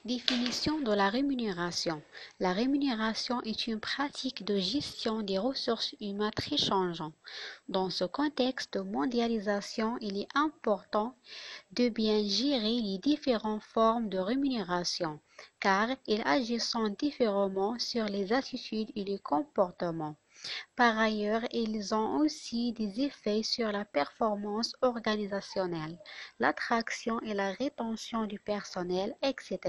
Définition de la rémunération. La rémunération est une pratique de gestion des ressources humaines très changeante. Dans ce contexte de mondialisation, il est important de bien gérer les différentes formes de rémunération, car elles agissent différemment sur les attitudes et les comportements. Par ailleurs, ils ont aussi des effets sur la performance organisationnelle, l'attraction et la rétention du personnel, etc.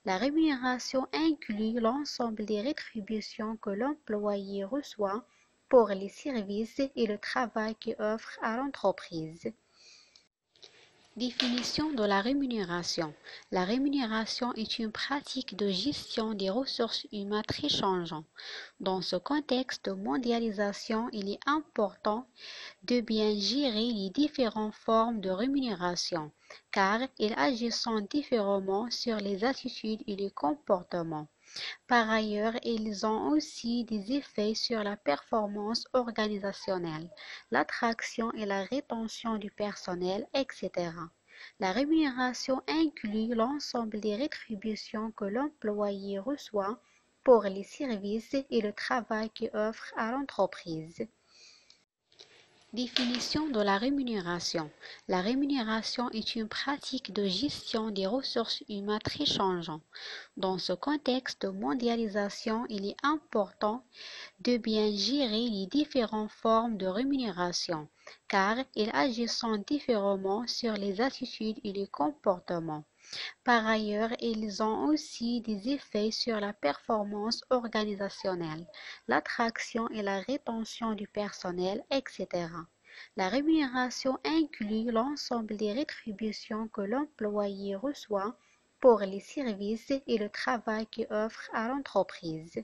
La rémunération inclut l'ensemble des rétributions que l'employé reçoit pour les services et le travail qu'il offre à l'entreprise. Définition de la rémunération. La rémunération est une pratique de gestion des ressources humaines très changeante. Dans ce contexte de mondialisation, il est important de bien gérer les différentes formes de rémunération, car elles agissent différemment sur les attitudes et les comportements. Par ailleurs, ils ont aussi des effets sur la performance organisationnelle, l'attraction et la rétention du personnel, etc. La rémunération inclut l'ensemble des rétributions que l'employé reçoit pour les services et le travail qu'il offre à l'entreprise. Définition de la rémunération. La rémunération est une pratique de gestion des ressources humaines très changeante. Dans ce contexte de mondialisation, il est important de bien gérer les différentes formes de rémunération, car elles agissent différemment sur les attitudes et les comportements. Par ailleurs, ils ont aussi des effets sur la performance organisationnelle, l'attraction et la rétention du personnel, etc. La rémunération inclut l'ensemble des rétributions que l'employé reçoit pour les services et le travail qu'il offre à l'entreprise.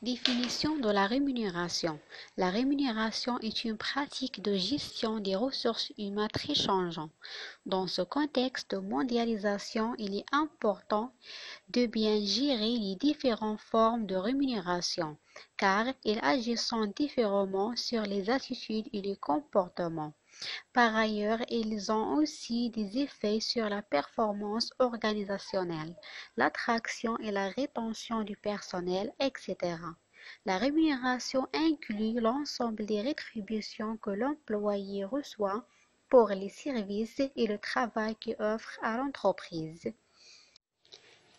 Définition de la rémunération. La rémunération est une pratique de gestion des ressources humaines très changeante. Dans ce contexte de mondialisation, il est important de bien gérer les différentes formes de rémunération, car elles agissent différemment sur les attitudes et les comportements. Par ailleurs, ils ont aussi des effets sur la performance organisationnelle, l'attraction et la rétention du personnel, etc. La rémunération inclut l'ensemble des rétributions que l'employé reçoit pour les services et le travail qu'il offre à l'entreprise.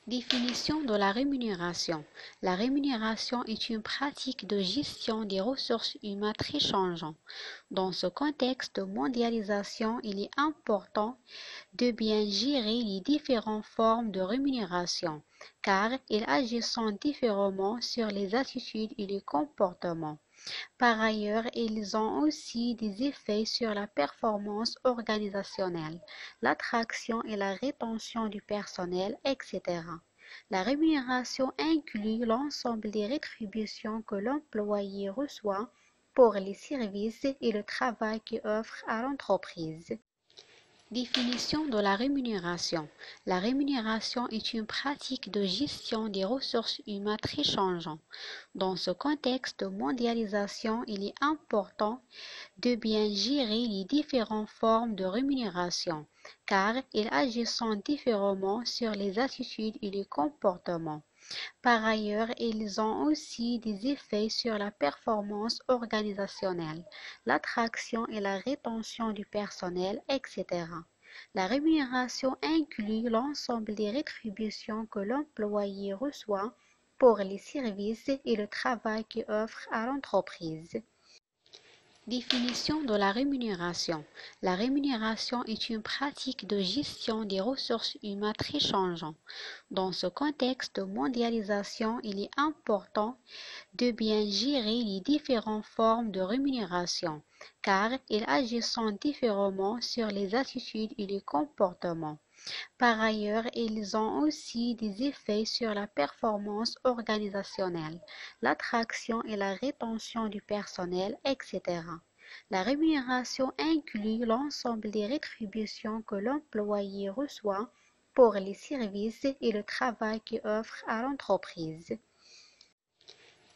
Définition de la rémunération. La rémunération est une pratique de gestion des ressources humaines très changeante. Dans ce contexte de mondialisation, il est important de bien gérer les différentes formes de rémunération, car elles agissent différemment sur les attitudes et les comportements. Par ailleurs, ils ont aussi des effets sur la performance organisationnelle, l'attraction et la rétention du personnel, etc. La rémunération inclut l'ensemble des rétributions que l'employé reçoit pour les services et le travail qu'il offre à l'entreprise. Définition de la rémunération. La rémunération est une pratique de gestion des ressources humaines très changeante. Dans ce contexte de mondialisation, il est important de bien gérer les différentes formes de rémunération, car elles agissent différemment sur les attitudes et les comportements. Par ailleurs, ils ont aussi des effets sur la performance organisationnelle, l'attraction et la rétention du personnel, etc. La rémunération inclut l'ensemble des rétributions que l'employé reçoit pour les services et le travail qu'il offre à l'entreprise. Définition de la rémunération. La rémunération est une pratique de gestion des ressources humaines très changeante. Dans ce contexte de mondialisation, il est important de bien gérer les différentes formes de rémunération, car elles agissent différemment sur les attitudes et les comportements. Par ailleurs, ils ont aussi des effets sur la performance organisationnelle, l'attraction et la rétention du personnel, etc. La rémunération inclut l'ensemble des rétributions que l'employé reçoit pour les services et le travail qu'il offre à l'entreprise.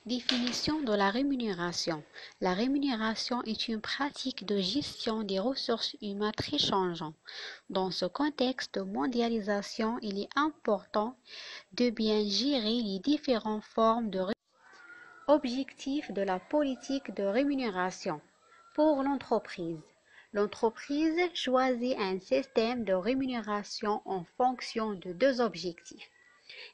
Définition de la rémunération. La rémunération est une pratique de gestion des ressources humaines très changeante. Dans ce contexte de mondialisation, il est important de bien gérer les différentes formes de objectifs de la politique de rémunération. Pour l'entreprise, l'entreprise choisit un système de rémunération en fonction de deux objectifs.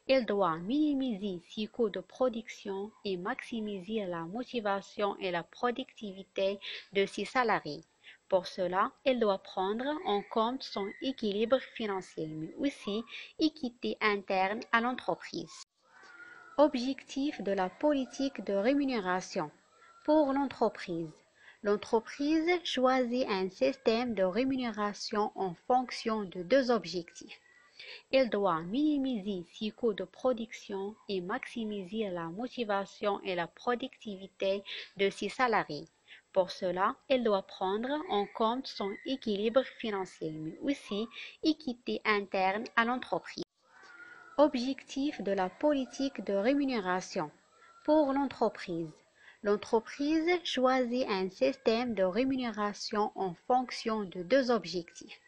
Elle doit minimiser ses coûts de production et maximiser la motivation et la productivité de ses salariés. Pour cela, elle doit prendre en compte son équilibre financier, mais aussi l'équité interne à l'entreprise. Objectif de la politique de rémunération. Pour l'entreprise, l'entreprise choisit un système de rémunération en fonction de deux objectifs. Elle doit minimiser ses coûts de production et maximiser la motivation et la productivité de ses salariés. Pour cela, elle doit prendre en compte son équilibre financier, mais aussi l'équité interne à l'entreprise. Objectif de la politique de rémunération. Pour l'entreprise, l'entreprise choisit un système de rémunération en fonction de deux objectifs.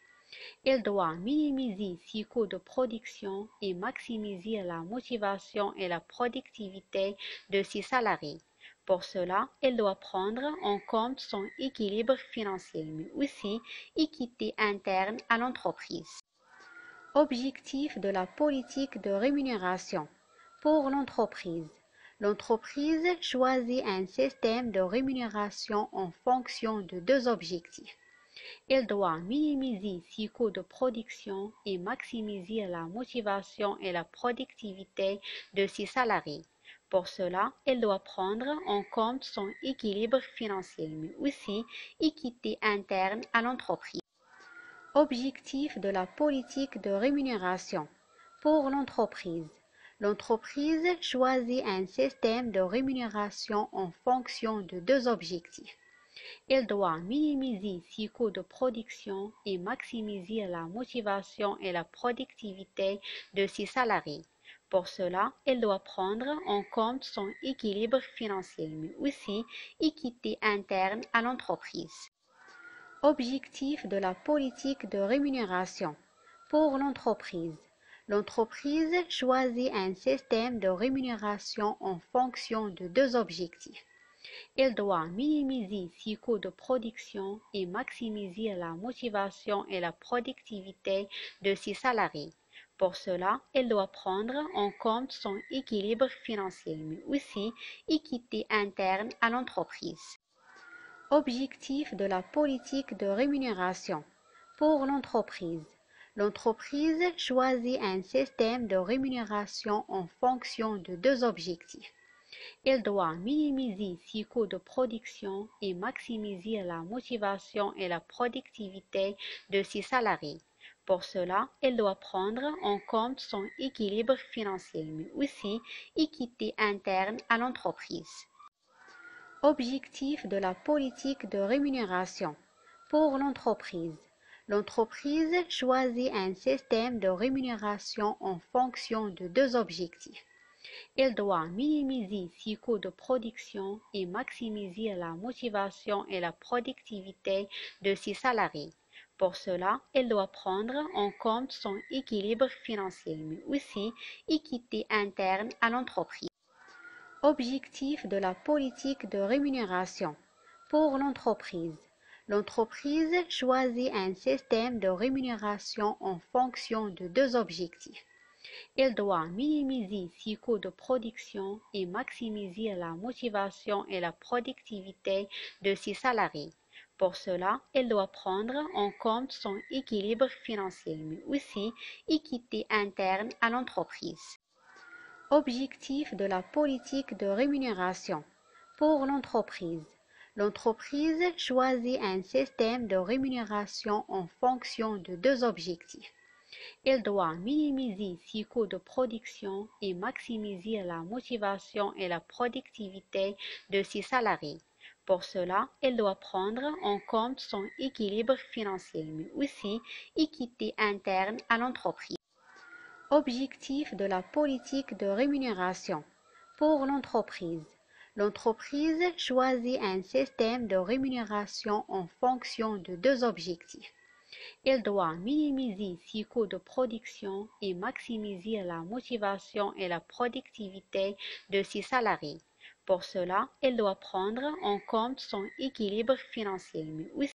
Elle doit minimiser ses coûts de production et maximiser la motivation et la productivité de ses salariés. Pour cela, elle doit prendre en compte son équilibre financier, mais aussi l'équité interne à l'entreprise. Objectif de la politique de rémunération. Pour l'entreprise, l'entreprise choisit un système de rémunération en fonction de deux objectifs. Elle doit minimiser ses coûts de production et maximiser la motivation et la productivité de ses salariés. Pour cela, elle doit prendre en compte son équilibre financier, mais aussi l'équité interne à l'entreprise. Objectif de la politique de rémunération. Pour l'entreprise, l'entreprise choisit un système de rémunération en fonction de deux objectifs. Elle doit minimiser ses coûts de production et maximiser la motivation et la productivité de ses salariés. Pour cela, elle doit prendre en compte son équilibre financier, mais aussi l'équité interne à l'entreprise. Objectif de la politique de rémunération. Pour l'entreprise, l'entreprise choisit un système de rémunération en fonction de deux objectifs. Elle doit minimiser ses coûts de production et maximiser la motivation et la productivité de ses salariés. Pour cela, elle doit prendre en compte son équilibre financier, mais aussi l'équité interne à l'entreprise. Objectif de la politique de rémunération. Pour l'entreprise, l'entreprise choisit un système de rémunération en fonction de deux objectifs. Elle doit minimiser ses coûts de production et maximiser la motivation et la productivité de ses salariés. Pour cela, elle doit prendre en compte son équilibre financier, mais aussi l'équité interne à l'entreprise. Objectif de la politique de rémunération. Pour l'entreprise, l'entreprise choisit un système de rémunération en fonction de deux objectifs. Elle doit minimiser ses coûts de production et maximiser la motivation et la productivité de ses salariés. Pour cela, elle doit prendre en compte son équilibre financier, mais aussi l'équité interne à l'entreprise. Objectif de la politique de rémunération. Pour l'entreprise, l'entreprise choisit un système de rémunération en fonction de deux objectifs. Elle doit minimiser ses coûts de production et maximiser la motivation et la productivité de ses salariés. Pour cela, elle doit prendre en compte son équilibre financier, mais aussi l'équité interne à l'entreprise. Objectif de la politique de rémunération. Pour l'entreprise, l'entreprise choisit un système de rémunération en fonction de deux objectifs. Elle doit minimiser ses coûts de production et maximiser la motivation et la productivité de ses salariés. Pour cela, elle doit prendre en compte son équilibre financier, mais aussi l'équité interne à l'entreprise. Objectif de la politique de rémunération. Pour l'entreprise, L'entreprise choisit un système de rémunération en fonction de deux objectifs. Elle doit minimiser ses coûts de production et maximiser la motivation et la productivité de ses salariés. Pour cela, elle doit prendre en compte son équilibre financier, mais aussi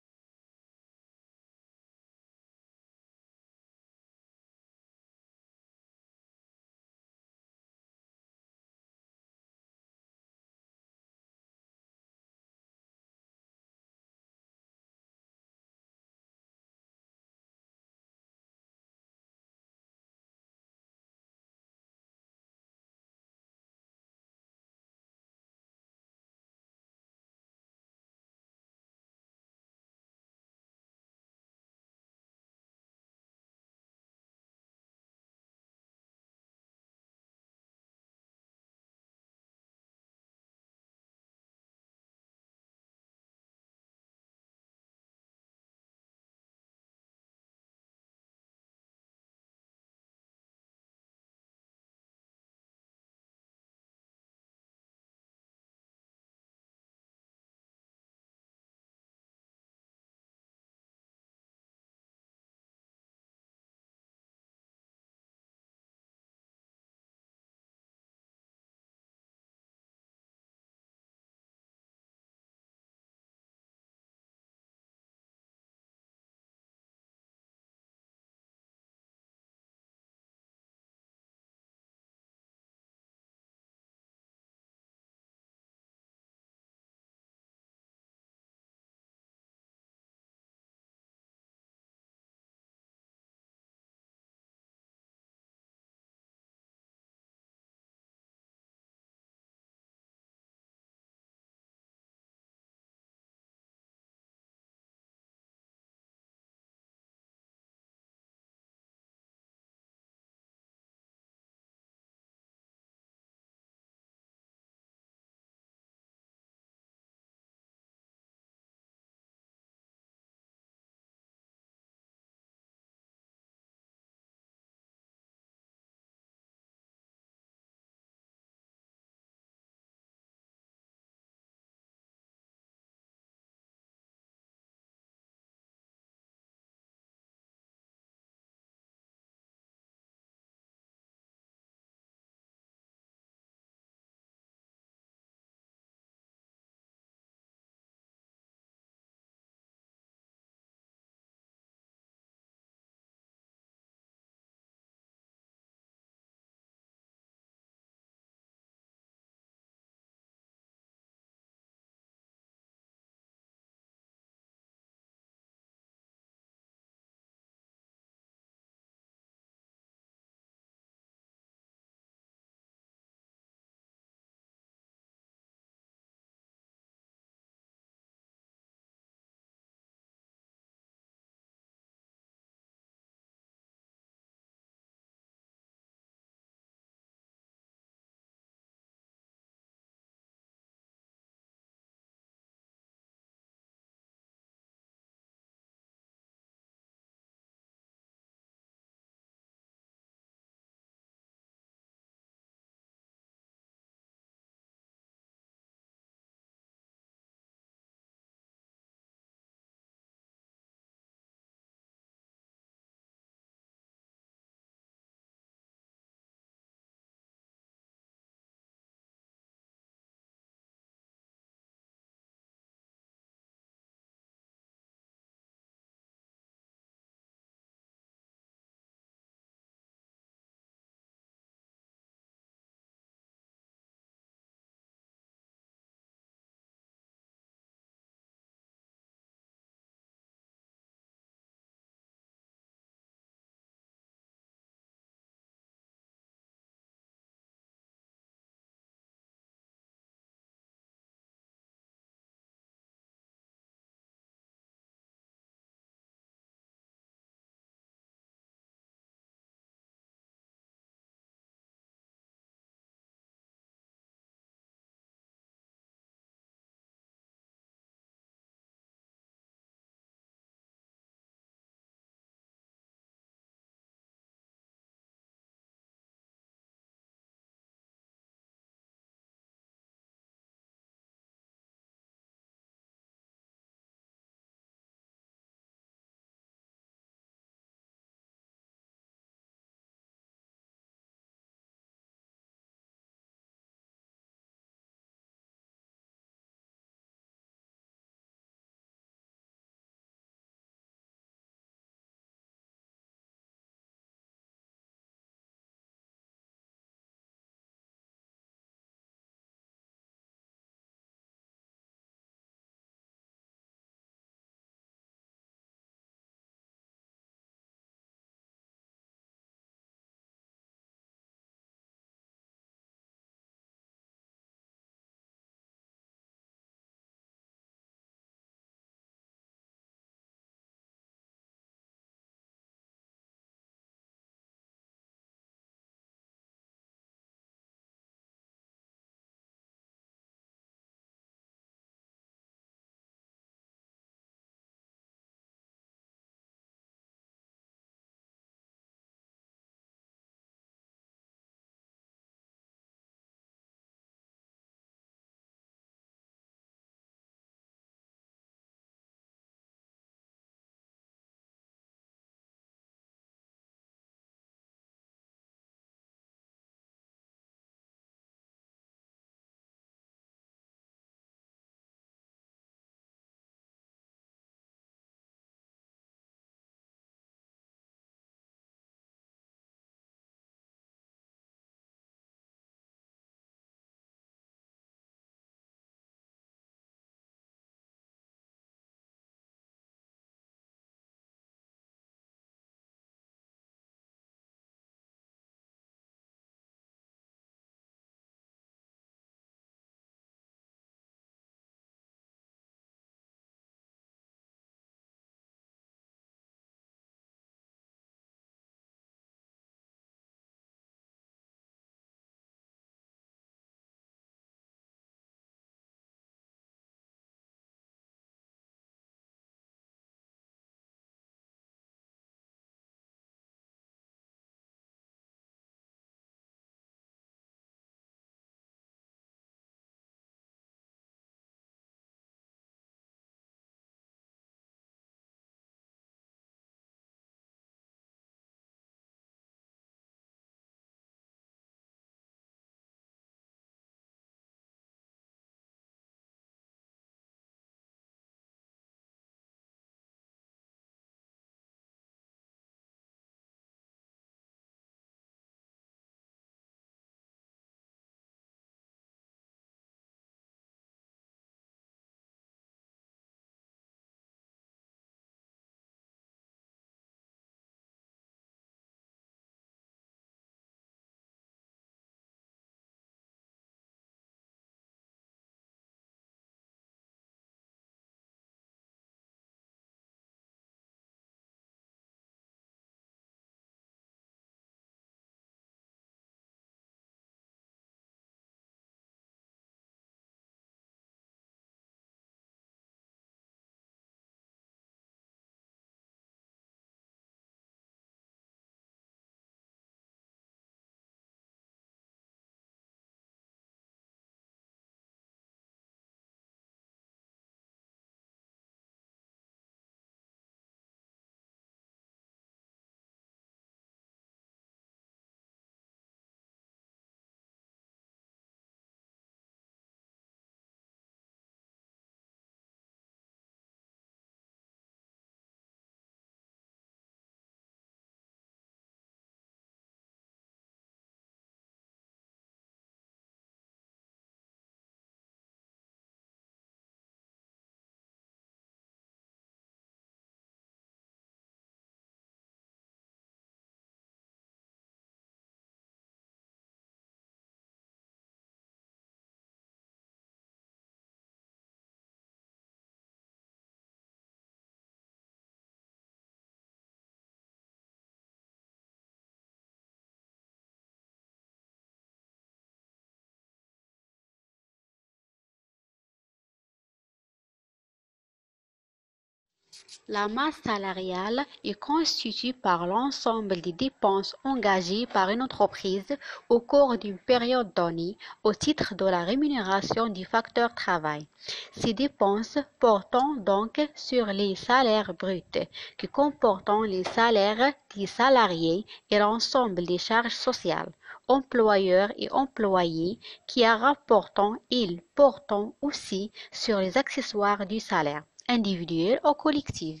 La masse salariale est constituée par l'ensemble des dépenses engagées par une entreprise au cours d'une période donnée au titre de la rémunération du facteur travail. Ces dépenses portant donc sur les salaires bruts, qui comportent les salaires des salariés et l'ensemble des charges sociales, employeurs et employés, qui rapportant ils portant aussi sur les accessoires du salaire individuel ou collectif.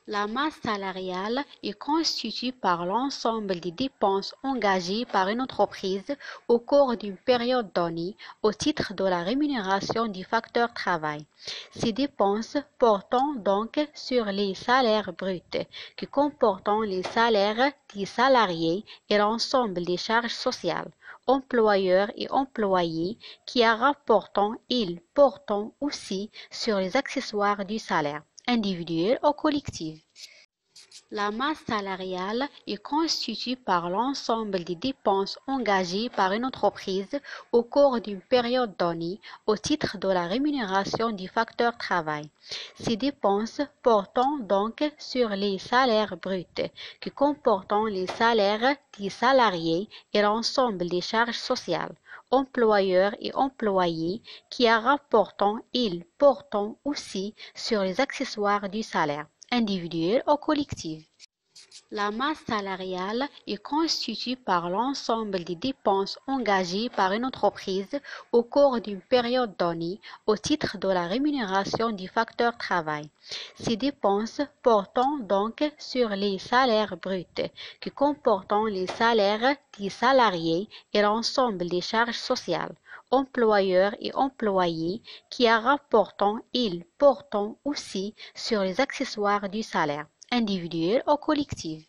La masse salariale est constituée par l'ensemble des dépenses engagées par une entreprise au cours d'une période donnée au titre de la rémunération du facteur travail. Ces dépenses portant donc sur les salaires bruts, qui comportent les salaires des salariés et l'ensemble des charges sociales, employeurs et employés, qui rapportant ils portant aussi sur les accessoires du salaire individuel ou collectif. La masse salariale est constituée par l'ensemble des dépenses engagées par une entreprise au cours d'une période donnée au titre de la rémunération du facteur travail. Ces dépenses portant donc sur les salaires bruts, qui comportent les salaires des salariés et l'ensemble des charges sociales, employeurs et employés, qui rapportant ils portant aussi sur les accessoires du salaire individuel ou collectif. La masse salariale est constituée par l'ensemble des dépenses engagées par une entreprise au cours d'une période donnée au titre de la rémunération du facteur travail. Ces dépenses portant donc sur les salaires bruts, qui comportent les salaires des salariés et l'ensemble des charges sociales, employeurs et employés, qui rapportant ils portant aussi sur les accessoires du salaire individuel ou collectif.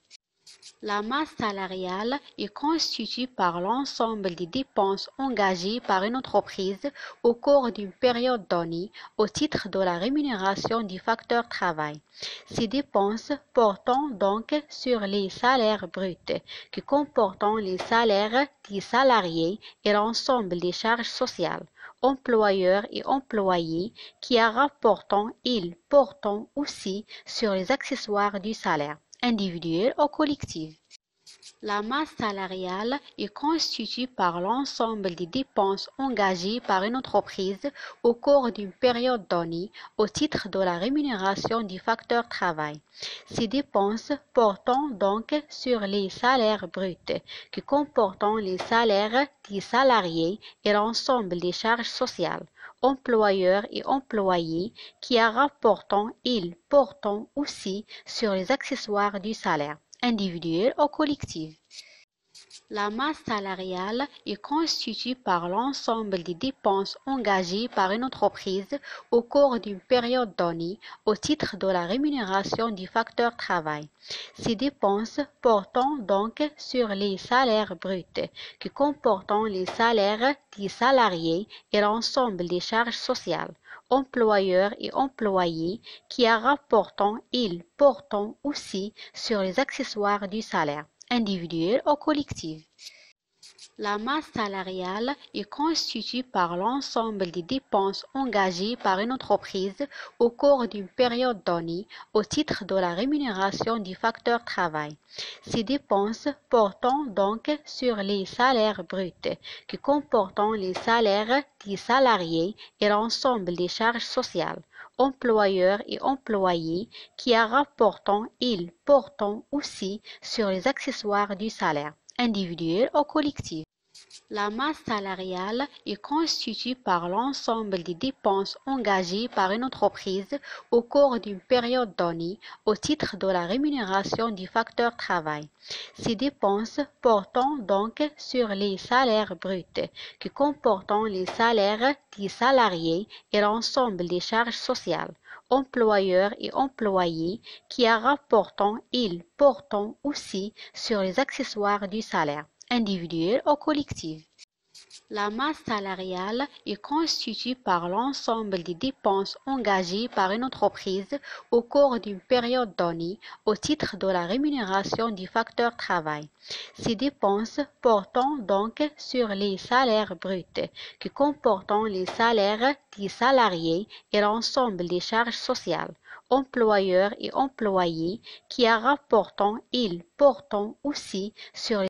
La masse salariale est constituée par l'ensemble des dépenses engagées par une entreprise au cours d'une période donnée au titre de la rémunération du facteur travail. Ces dépenses portant donc sur les salaires bruts, qui comportent les salaires des salariés et l'ensemble des charges sociales, employeurs et employés, qui rapportant ils portant aussi sur les accessoires du salaire individuel ou collectif. La masse salariale est constituée par l'ensemble des dépenses engagées par une entreprise au cours d'une période donnée au titre de la rémunération du facteur travail. Ces dépenses portant donc sur les salaires bruts, qui comportent les salaires des salariés et l'ensemble des charges sociales, employeurs et employés, qui rapportant ils portant aussi sur les accessoires du salaire individuel ou collectif. La masse salariale est constituée par l'ensemble des dépenses engagées par une entreprise au cours d'une période donnée au titre de la rémunération du facteur travail. Ces dépenses portant donc sur les salaires bruts, qui comportent les salaires des salariés et l'ensemble des charges sociales, employeurs et employés, qui rapportant ils portant aussi sur les accessoires du salaire individuel ou collectif. La masse salariale est constituée par l'ensemble des dépenses engagées par une entreprise au cours d'une période donnée au titre de la rémunération du facteur travail. Ces dépenses portant donc sur les salaires bruts, qui comportent les salaires des salariés et l'ensemble des charges sociales, employeurs et employés, qui rapportant ils portant aussi sur les accessoires du salaire individuel ou collectif. La masse salariale est constituée par l'ensemble des dépenses engagées par une entreprise au cours d'une période donnée au titre de la rémunération du facteur travail. Ces dépenses portant donc sur les salaires bruts, qui comportent les salaires des salariés et l'ensemble des charges sociales, employeurs et employés, qui rapportant ils portant aussi sur les accessoires du salaire individuel ou collectif. La masse salariale est constituée par l'ensemble des dépenses engagées par une entreprise au cours d'une période donnée au titre de la rémunération du facteur travail. Ces dépenses portant donc sur les salaires bruts, qui comportent les salaires des salariés et l'ensemble des charges sociales, employeur et employé qui a rapportant il portant aussi sur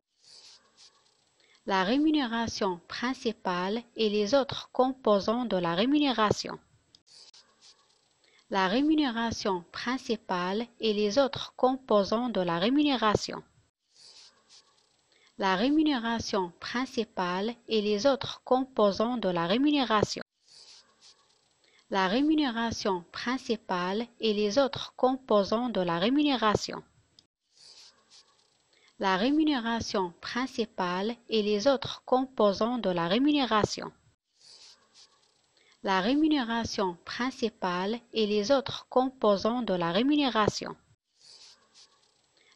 la rémunération principale et les autres composants de la rémunération. La rémunération principale et les autres composants de la rémunération. La rémunération principale et les autres composants de la rémunération. La rémunération principale et les autres composants de la rémunération. La rémunération principale et les autres composants de la rémunération. La rémunération principale et les autres composants de la rémunération.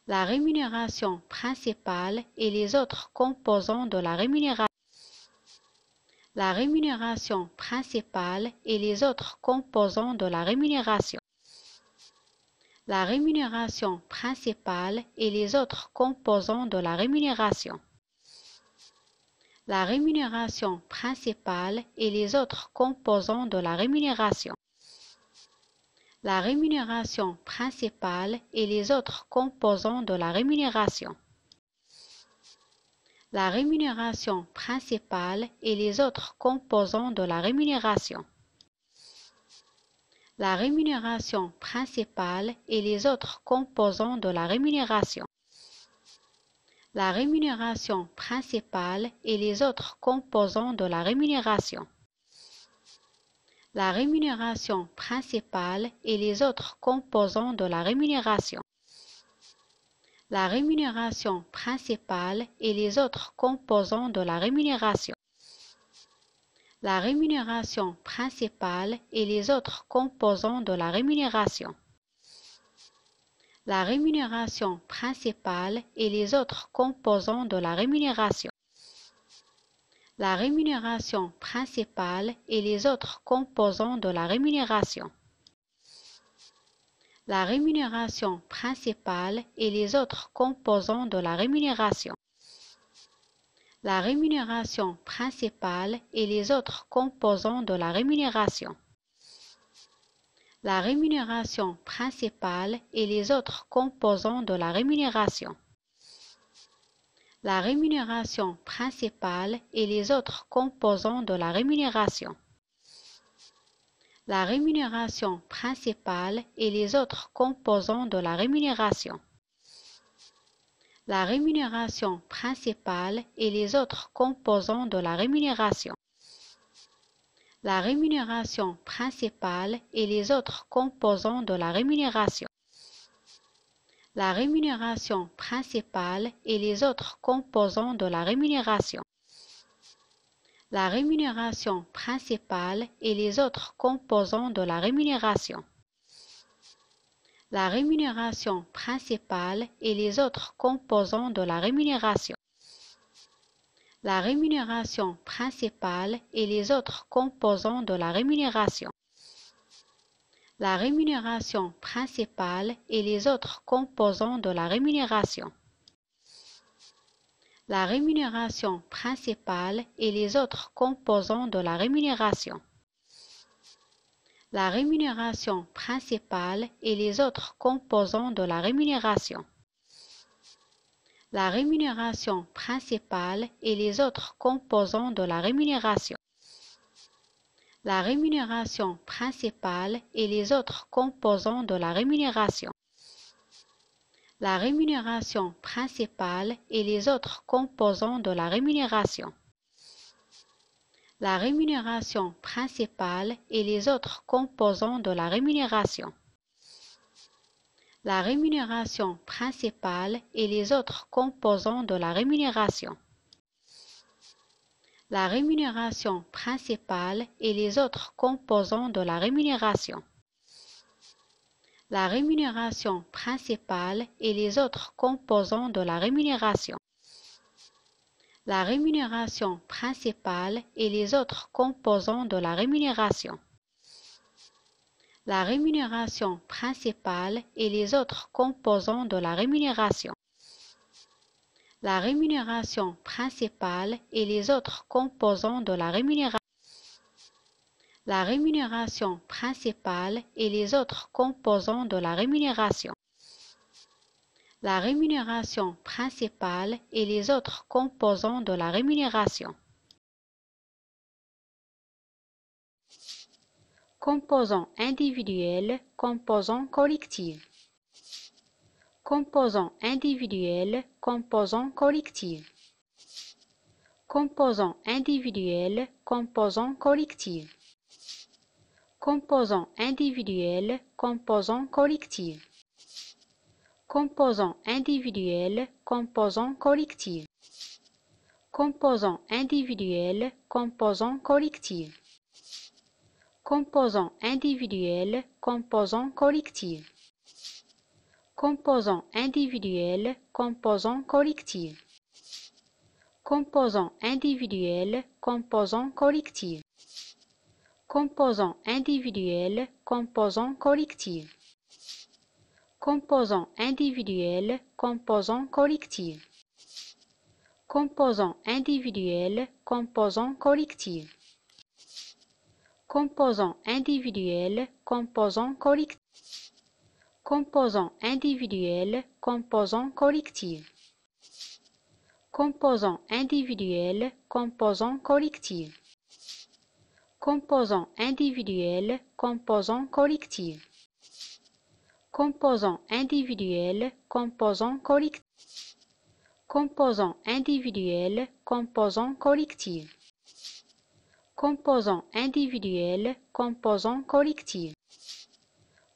La rémunération principale et les autres composants de la rémunération. La rémunération principale et les autres composants de la rémunération. La rémunération principale et les autres composants de la rémunération. La rémunération principale et les autres composants de la rémunération. La rémunération principale et les autres composants de la rémunération. La rémunération principale et les autres composants de la rémunération. La rémunération principale et les autres composants de la rémunération. La rémunération principale et les autres composants de la rémunération. La rémunération principale et les autres composants de la rémunération. La rémunération principale et les autres composants de la rémunération. La rémunération principale et les autres composants de la rémunération. La rémunération principale et les autres composants de la rémunération. La rémunération principale et les autres composants de la rémunération. La rémunération principale et les autres composants de la rémunération. La rémunération principale et les autres composants de la rémunération. La rémunération principale et les autres composants de la rémunération. La rémunération principale et les autres composants de la rémunération. La rémunération principale et les autres composants de la rémunération. La rémunération principale et les autres composants de la rémunération. La rémunération principale et les autres composants de la rémunération. La rémunération principale et les autres composants de la rémunération. La rémunération principale et les autres composants de la rémunération. La rémunération principale et les autres composants de la rémunération. La rémunération principale et les autres composants de la rémunération. La rémunération principale et les autres composants de la rémunération. La rémunération principale et les autres composants de la rémunération. La rémunération principale et les autres composants de la rémunération. La rémunération principale et les autres composants de la rémunération. La rémunération principale et les autres composants de la rémunération. La rémunération principale et les autres composants de la rémunération. La rémunération principale et les autres composants de la rémunération. La rémunération principale et les autres composants de la rémunération. La rémunération principale et les autres composants de la rémunération. La rémunération principale et les autres composants de la rémunération. La rémunération principale et les autres composants de la rémunération. La rémunération principale et les autres composants de la rémunération. La rémunération principale et les autres composants de la rémunération. La rémunération principale et les autres composants de la rémunération. La rémunération principale et les autres composants de la rémunération. Composants individuels, composants collectifs. Composants individuels, composants collectifs. Composants individuels, composants collectifs. Composants individuels, composants collectifs. Composants individuels, composants collectifs. Composants individuels, composants collectifs. Composants individuels, composants collectifs. Composants individuels, composants collectifs. Composants individuels, composants collectifs. Composants individuels, composants collectifs. Composants individuels, composants collectifs. Composants individuels, composants collectifs. Composants individuels, composants collectifs. Composants individuels, composants collectifs. Composants individuels, composants collectifs. Composants individuels, composants collectifs. Composants individuels, composants collectifs. Composants individuels, composants collectifs. Composants individuels, composants collectifs.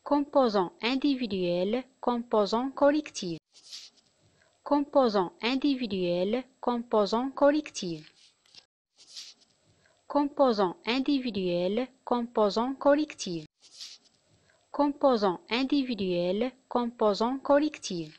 Composants individuels, composants collectifs. Composants individuels, composants collectifs. Composants individuels, composants collectifs. Composants individuels, composants collectifs.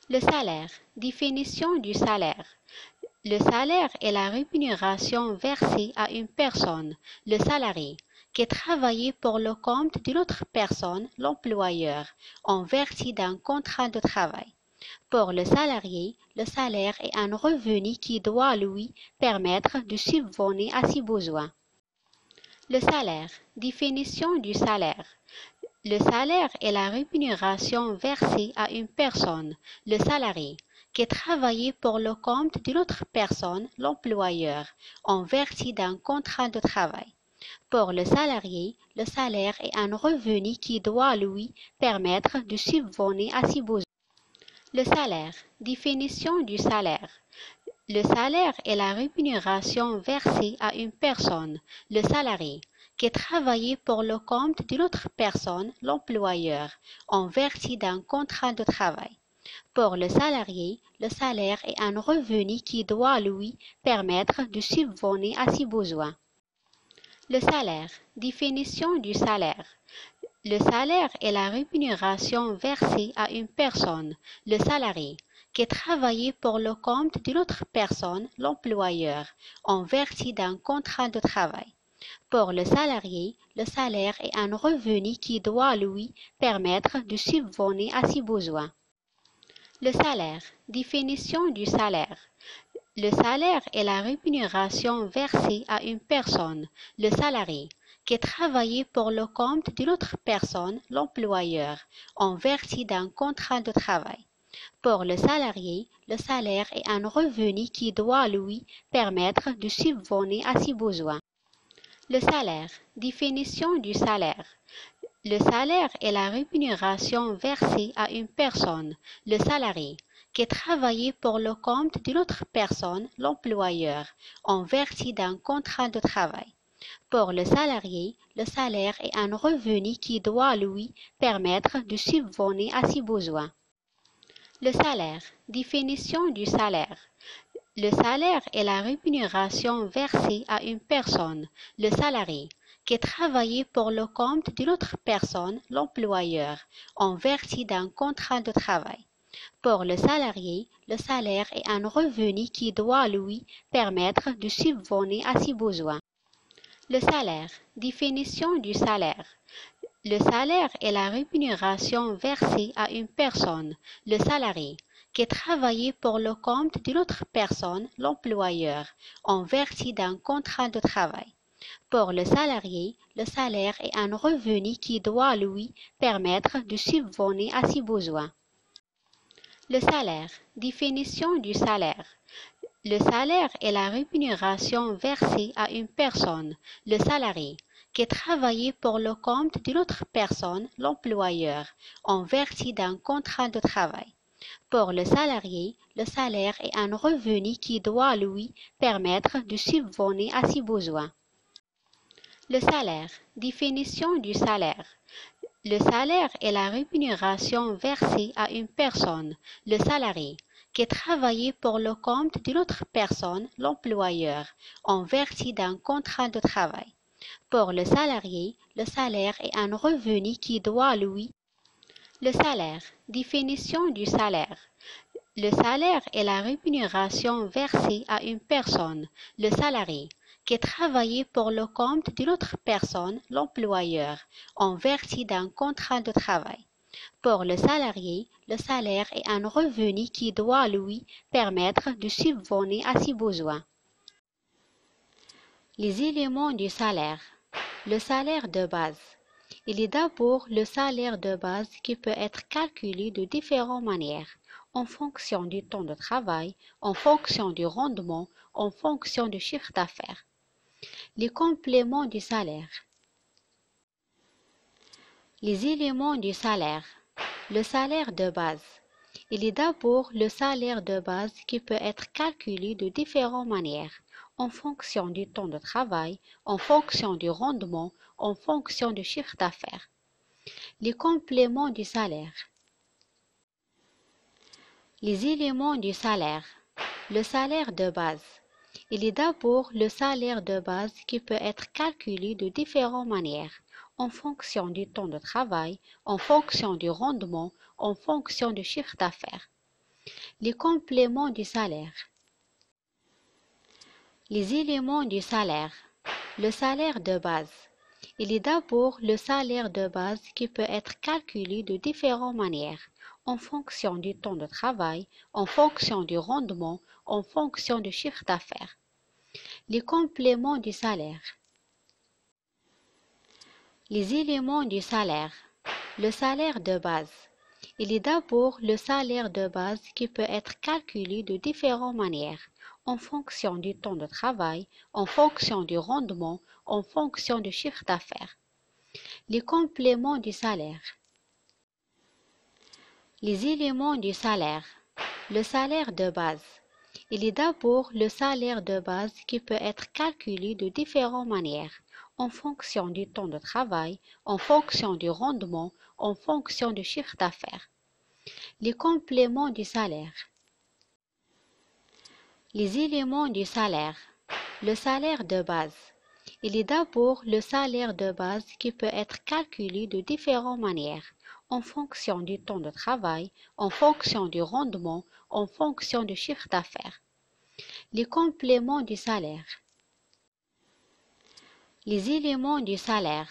Le salaire. Définition du salaire. Le salaire est la rémunération versée à une personne, le salarié, qui travaille pour le compte d'une autre personne, l'employeur, en vertu d'un contrat de travail. Pour le salarié, le salaire est un revenu qui doit lui permettre de subvenir à ses besoins. Le salaire. Définition du salaire. Le salaire est la rémunération versée à une personne, le salarié, qui travaille pour le compte d'une autre personne, l'employeur, en vertu d'un contrat de travail. Pour le salarié, le salaire est un revenu qui doit lui permettre de subvenir à ses besoins. Le salaire. Définition du salaire. Le salaire est la rémunération versée à une personne, le salarié, qui travaille pour le compte d'une autre personne, l'employeur, en vertu d'un contrat de travail. Pour le salarié, le salaire est un revenu qui doit lui permettre de subvenir à ses besoins. Le salaire. Définition du salaire. Le salaire est la rémunération versée à une personne, le salarié, qui travaille pour le compte d'une autre personne, l'employeur, en vertu d'un contrat de travail. Pour le salarié, le salaire est un revenu qui doit lui permettre de subvenir à ses besoins. Le salaire. Définition du salaire. Le salaire est la rémunération versée à une personne, le salarié, qui travaille pour le compte d'une autre personne, l'employeur, en vertu d'un contrat de travail. Pour le salarié, le salaire est un revenu qui doit lui permettre de subvenir à ses besoins. Le salaire. Définition du salaire. Le salaire est la rémunération versée à une personne, le salarié, qui travaille pour le compte d'une autre personne, l'employeur, en vertu d'un contrat de travail. Pour le salarié, le salaire est un revenu qui doit lui permettre de subvenir à ses besoins. Le salaire. Définition du salaire. Le salaire est la rémunération versée à une personne, le salarié, qui travaille pour le compte d'une autre personne, l'employeur, en vertu d'un contrat de travail. Pour le salarié, le salaire est un revenu qui doit lui permettre de subvenir à ses besoins. Le salaire. Définition du salaire. Le salaire est la rémunération versée à une personne, le salarié, qui travaille pour le compte d'une autre personne, l'employeur, en vertu d'un contrat de travail. Pour le salarié, le salaire est un revenu qui doit lui permettre de subvenir à ses besoins. Le salaire. Définition du salaire. Le salaire est la rémunération versée à une personne, le salarié, qui travaille pour le compte d'une autre personne, l'employeur, en vertu d'un contrat de travail. Pour le salarié, le salaire est un revenu qui doit lui permettre de subvenir à ses besoins. Le salaire. Définition du salaire. Le salaire est la rémunération versée à une personne, le salarié, qui travaille pour le compte d'une autre personne, l'employeur, en vertu d'un contrat de travail. Pour le salarié, le salaire est un revenu qui doit lui. Le salaire. Définition du salaire. Le salaire est la rémunération versée à une personne, le salarié, qui travaille pour le compte d'une autre personne, l'employeur, en vertu d'un contrat de travail. Pour le salarié, le salaire est un revenu qui doit lui permettre de subvenir à ses besoins. Les éléments du salaire. Le salaire de base. Il est d'abord le salaire de base qui peut être calculé de différentes manières, en fonction du temps de travail, en fonction du rendement, en fonction du chiffre d'affaires. Les compléments du salaire. Les éléments du salaire. Le salaire de base. Il est d'abord le salaire de base qui peut être calculé de différentes manières, en fonction du temps de travail, en fonction du rendement, en fonction du chiffre d'affaires. Les compléments du salaire. Les éléments du salaire. Le salaire de base. Il est d'abord le salaire de base qui peut être calculé de différentes manières, en fonction du temps de travail, en fonction du rendement, en fonction du chiffre d'affaires. Les compléments du salaire. Les éléments du salaire. Le salaire de base. Il est d'abord le salaire de base qui peut être calculé de différentes manières, en fonction du temps de travail, en fonction du rendement, en fonction du chiffre d'affaires. Les compléments du salaire. Les éléments du salaire. Le salaire de base. Il est d'abord le salaire de base qui peut être calculé de différentes manières, en fonction du temps de travail, en fonction du rendement, en fonction du chiffre d'affaires. Les compléments du salaire. Les éléments du salaire. Le salaire de base. Il est d'abord le salaire de base qui peut être calculé de différentes manières, en fonction du temps de travail, en fonction du rendement, en fonction du chiffre d'affaires. Les compléments du salaire. Les éléments du salaire. Le salaire de base. Il est d'abord le salaire de base qui peut être calculé de différentes manières, en fonction du temps de travail, en fonction du rendement, en fonction du chiffre d'affaires. Les compléments du salaire. Les éléments du salaire.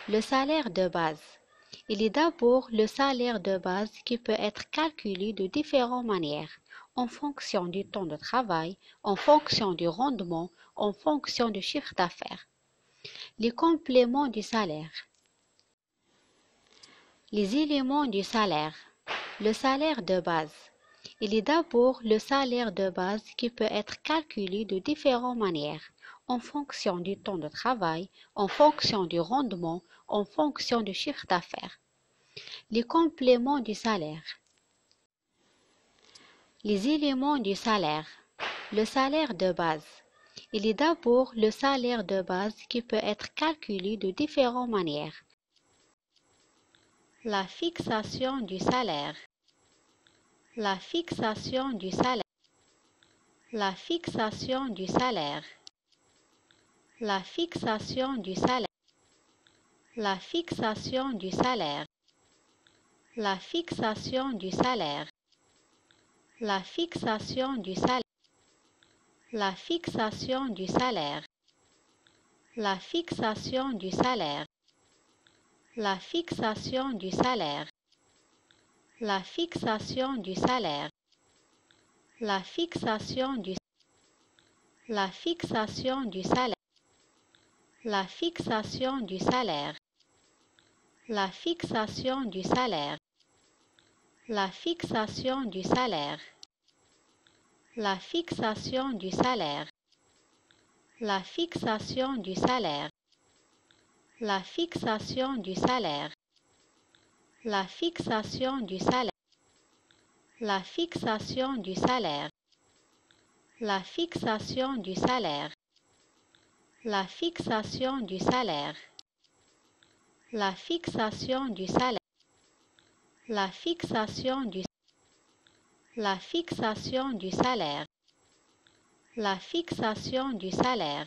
Le salaire de base. Il est d'abord le salaire de base qui peut être calculé de différentes manières, en fonction du temps de travail, en fonction du rendement, en fonction du chiffre d'affaires. Les compléments du salaire. Les éléments du salaire. Le salaire de base. Il est d'abord le salaire de base qui peut être calculé de différentes manières, en fonction du temps de travail, en fonction du rendement, en fonction du chiffre d'affaires. Les compléments du salaire. Les éléments du salaire. Le salaire de base. Il est d'abord le salaire de base qui peut être calculé de différentes manières. La fixation du salaire. La fixation du salaire. La fixation du salaire. La fixation du salaire. La fixation du salaire. La fixation du salaire. La fixation du salaire. La fixation du salaire. La fixation du salaire. La fixation du salaire. La fixation du salaire. La fixation du La fixation du salaire. La fixation du salaire. La fixation du salaire. La fixation du salaire. La fixation du salaire. La fixation du salaire. La fixation du salaire. La fixation du salaire. La fixation du salaire. La fixation du salaire. La fixation du salaire. La fixation du salaire. La fixation du La fixation du salaire. La fixation du salaire.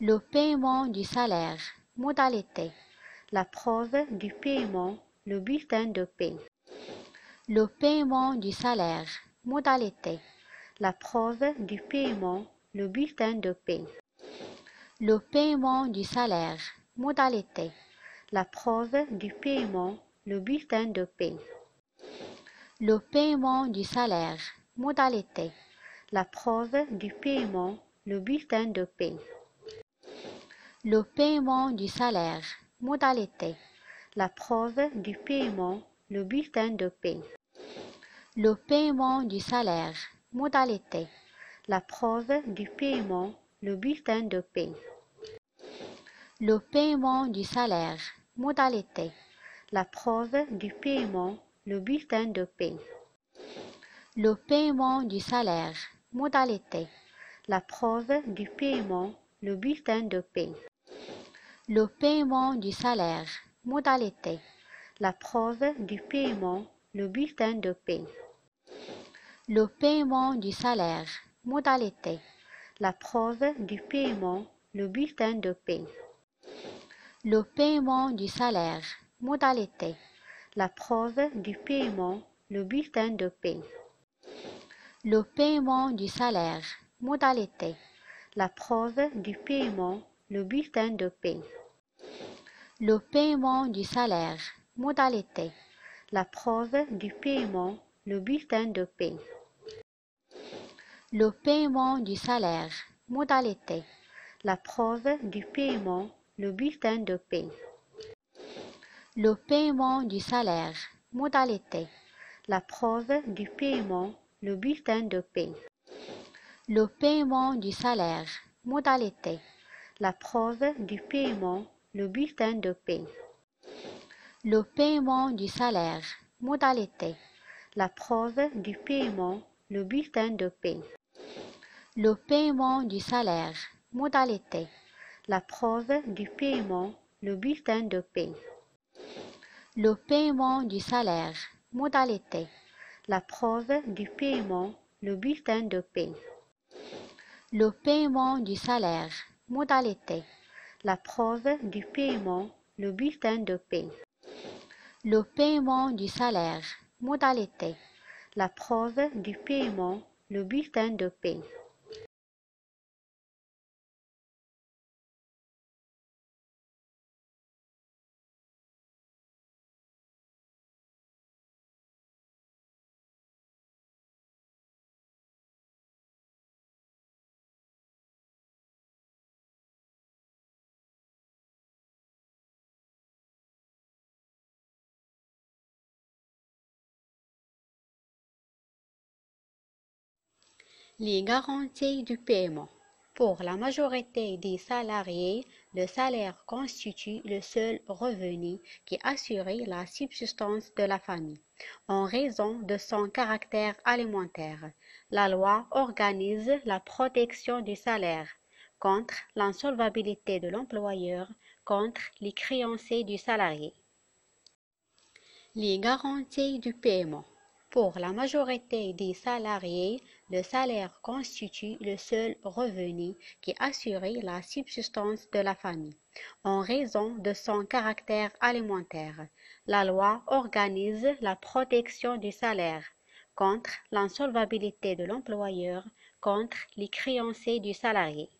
Le paiement du salaire. Modalité. La preuve du paiement, le bulletin de paie. Le paiement du salaire. Modalité. La preuve du paiement, le bulletin de paie. Le paiement du salaire. Modalité. La preuve du paiement, le bulletin de paie. Le paiement du salaire. Modalité. La preuve du paiement, le bulletin de paie. Le paiement du salaire. Modalité. La preuve du paiement, le bulletin de paie. Le paiement du salaire. Modalité. La preuve du paiement, le bulletin de paie. Le paiement du salaire. Modalité. La preuve du paiement, le bulletin de paie. Le paiement du salaire. Modalité. La preuve du paiement, le bulletin de paie. Le paiement du salaire. Modalité. La preuve du paiement, le bulletin de paie. Le paiement du salaire. Modalité. La preuve du paiement, le bulletin de paie. Le paiement du salaire. Modalité. La preuve du paiement, le bulletin de paie. Le paiement du salaire. Modalité. La preuve du paiement, le bulletin de paie. Le paiement du salaire. Modalité. La preuve du paiement, le bulletin de paie. Le paiement du salaire. Modalité. La preuve du paiement, le bulletin de paie. Le paiement du salaire. Modalité. La preuve du paiement, le bulletin de paie. Le paiement du salaire. Modalité. La preuve du paiement, le bulletin de paie. Le paiement du salaire. Modalité. La preuve du paiement, le bulletin de paie. Le paiement du salaire. Modalité. La preuve du paiement, le bulletin de paie. Le paiement du salaire. Modalité. La preuve du paiement, le bulletin de paie. Le paiement du salaire. Modalité. La preuve du paiement, le bulletin de paie. Le paiement du salaire. Modalité. La preuve du paiement, le bulletin de paie. Les garanties du paiement. Pour la majorité des salariés, le salaire constitue le seul revenu qui assure la subsistance de la famille. En raison de son caractère alimentaire, la loi organise la protection du salaire contre l'insolvabilité de l'employeur, contre les créanciers du salarié. Les garanties du paiement. Pour la majorité des salariés, le salaire constitue le seul revenu qui assure la subsistance de la famille. En raison de son caractère alimentaire, la loi organise la protection du salaire contre l'insolvabilité de l'employeur, contre les créanciers du salarié.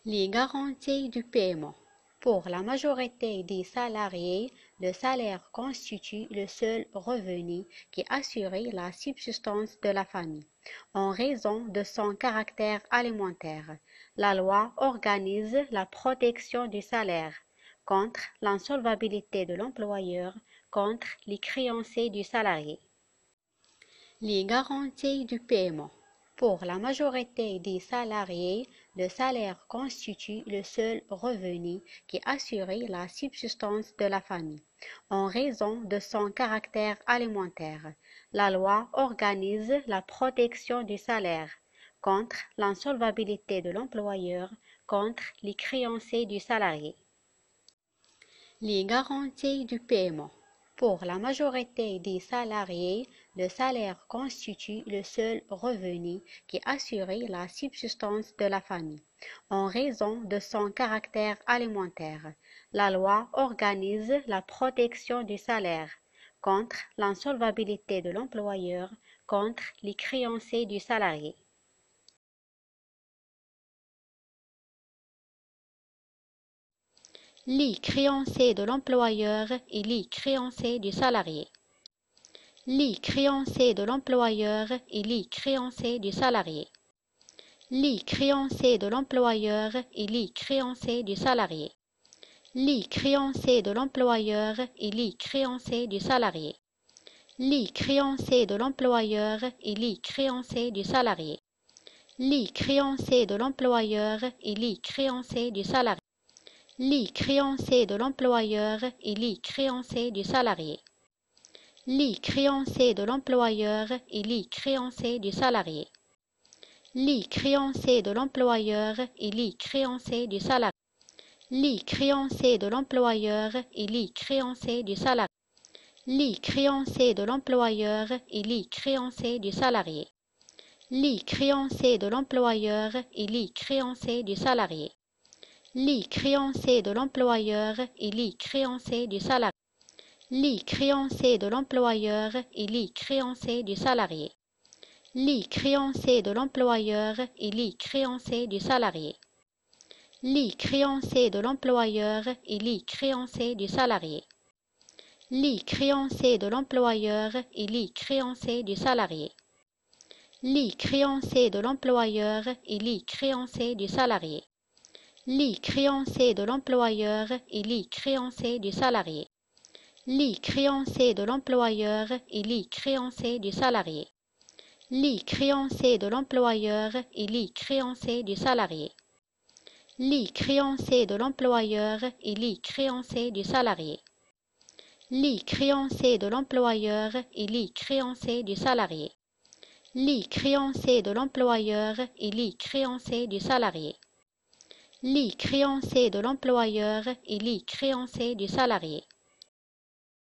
Les garanties du paiement. Pour la majorité des salariés, le salaire constitue le seul revenu qui assure la subsistance de la famille. En raison de son caractère alimentaire, la loi organise la protection du salaire contre l'insolvabilité de l'employeur, contre les créanciers du salarié. Les garanties du paiement. Pour la majorité des salariés, le salaire constitue le seul revenu qui assure la subsistance de la famille. En raison de son caractère alimentaire, la loi organise la protection du salaire contre l'insolvabilité de l'employeur, contre les créanciers du salarié. Les garanties du paiement. Pour la majorité des salariés, Le salaire constitue le seul revenu qui assurait la subsistance de la famille. En raison de son caractère alimentaire, la loi organise la protection du salaire contre l'insolvabilité de l'employeur, contre les créanciers du salarié. Les créanciers de l'employeur et les créanciers du salarié. Les créanciers de l'employeur et les créanciers du salarié. Les créanciers de l'employeur et les créanciers du salarié. Les créanciers de l'employeur et les créanciers du salarié. Les créanciers de l'employeur et les créanciers du salarié. Les créanciers de l'employeur et les créanciers du salarié. Les créanciers de l'employeur et les créanciers du salarié. Les créanciers de l'employeur et les créanciers du salarié. Les créanciers de l'employeur et les créanciers du salarié. Les créanciers de l'employeur et les créanciers du salarié. Les créanciers de l'employeur et les créanciers du salarié. Les créanciers de l'employeur et les créanciers du salarié. Les créanciers de l'employeur et les créanciers du salarié. Les créanciers de l'employeur et les créanciers du salarié. Les créanciers de l'employeur et les créanciers du salarié. Les créanciers de l'employeur et les créanciers du salarié. Les créanciers de l'employeur et les créanciers du salarié. Les créanciers de l'employeur et les créanciers du salarié. Les créanciers de l'employeur et les créanciers du salarié. Les créanciers de l'employeur et les créanciers du salarié. Les créanciers de l'employeur et les créanciers du salarié. Les créanciers de l'employeur et les créanciers du salarié. Les créanciers de l'employeur et les créanciers du salarié. Les créanciers de l'employeur et les créanciers du salarié. Les créanciers de l'employeur et les créanciers du salarié.